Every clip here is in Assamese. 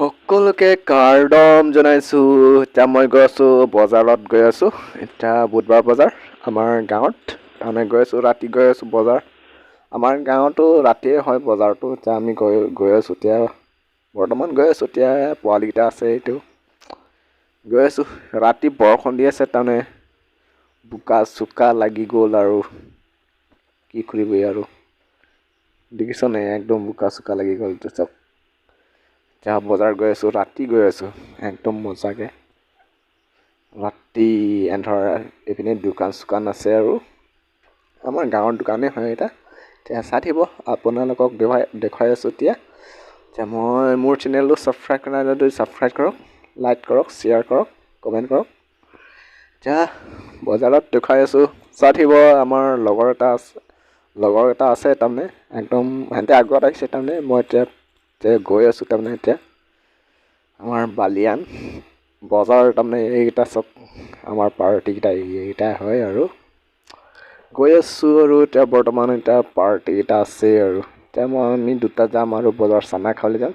সকলোকে কাৰ্ডম জনাইছোঁ। এতিয়া মই গৈ আছোঁ বজাৰত গৈ আছোঁ। এতিয়া বুধবাৰ বজাৰ আমাৰ গাঁৱত তাৰমানে গৈ আছোঁ, ৰাতি গৈ আছোঁ বজাৰ। আমাৰ গাঁৱতো ৰাতিয়ে হয় বজাৰটো। এতিয়া আমি গৈ আছোঁ এতিয়া বৰ্তমান গৈ আছোঁ। এতিয়া পোৱালিকেইটা আছে এইটো গৈ আছোঁ। ৰাতি বৰষুণ দি আছে তাৰমানে বোকা চোকা লাগি গ'ল আৰু কি কৰিবি আৰু দেখিছনে একদম বোকা চোকা লাগি গ'ল চব। এতিয়া বজাৰ গৈ আছোঁ, ৰাতি গৈ আছোঁ একদম মজাকে। ৰাতি এন্ধাৰ এইপিনে দোকান চোকান আছে আৰু আমাৰ গাঁৱৰ দোকানেই হয় এটা। এতিয়া চাই থাকিব আপোনালোকক দেখুৱাই আছোঁ। এতিয়া মই মোৰ চেনেলটো ছাবস্ক্ৰাইব কৰা নাই যদি ছাবস্ক্ৰাইব কৰক, লাইক কৰক, শ্বেয়াৰ কৰক, কমেণ্ট কৰক। এতিয়া বজাৰত দেখুৱাই আছোঁ, চাই থাকিব। আমাৰ লগৰ এটা আছে তাৰমানে একদম সিহঁতে আগত আহিছে তাৰমানে মই এতিয়া গৈ আছোঁ তাৰমানে। এতিয়া আমাৰ বালিয়ান বজাৰ তাৰমানে এইকেইটা চব আমাৰ পাৰ্টিকেইটা এইকেইটা হয় আৰু গৈ আছোঁ আৰু এতিয়া বৰ্তমান এতিয়া পাৰ্টিকেইটা আছে আৰু এতিয়া আমি দুটা যাম আৰু বজাৰ চানা খাবলৈ যাম।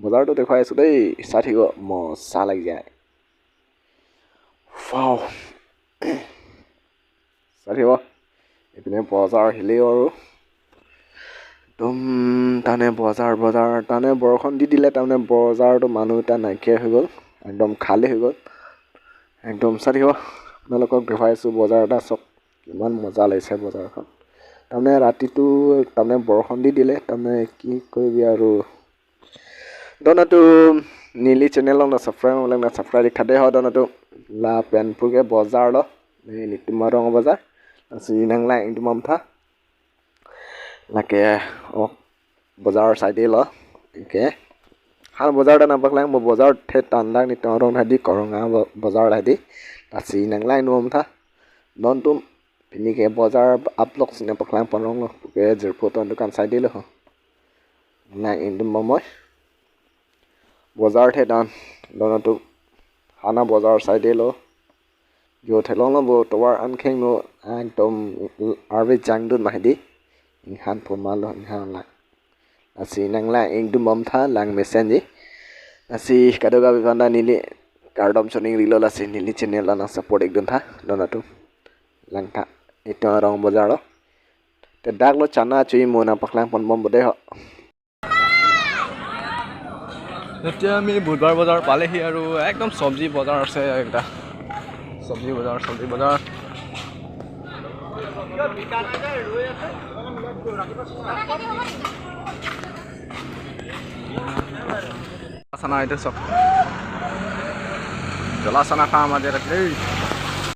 বজাৰটো দেখুৱাই আছোঁ দেই, চাই থাকিব মজা লাগি যায়। চাই থাকিব এইপিনে বজাৰ আহিলেই আৰু একদম তাৰমানে বজাৰ তাৰমানে বৰষুণ দি দিলে তাৰমানে বজাৰটো মানুহ এটা নাইকিয়া হৈ গ'ল, একদম খালী হৈ গ'ল একদম। চাই থাকিব আপোনালোকক দেখুৱাই আছোঁ বজাৰ এটা চব কিমান মজা লাগিছে বজাৰখন। তাৰমানে ৰাতিটো তাৰমানে বৰষুণ দি দিলে তাৰমানে কি কৰিবি আৰু দনাটো নীলি চেনেল না ছাবস্ক্ৰাইব হ'লে না ছাবস্ক্ৰাইব খাতে হয় দনাটো লা পেনপুকে বজাৰ ল নিতুমা ৰং বজাৰ সিনাংলা ইংটু মামথা লাকে বজাৰৰ চাইডে ল একে হাল বজাৰ এটা নাপাকলাং mo bozar the tandak ni torong hadi koronga bozar hadi asi nanglai nuam tha don tum pini ke bozar aplok sine paklang panong lo ke jerpo ton dukan side lo na indum momoy bozar the dan don tu hana bozar side lo yo thelong lo bo towar an kheng no ekdom arbe jangdun mahdi inhan pomal lo inhan la asi nangla ingdum mom tha lang mesenji asi kadoga bibanda nili kardom choning rilol asi nili channel ana support ekdun tha donatu langta itu rong bozar lo te dak lo chana chui mona paklang pon bom bode ho এতিয়া আমি বুধবাৰ বজাৰ পালেহি আৰু একদম চব্জি বজাৰ আছে একটা চব্জি বজাৰ চানা এটা সব জলা চানা খাম আজি ৰাতি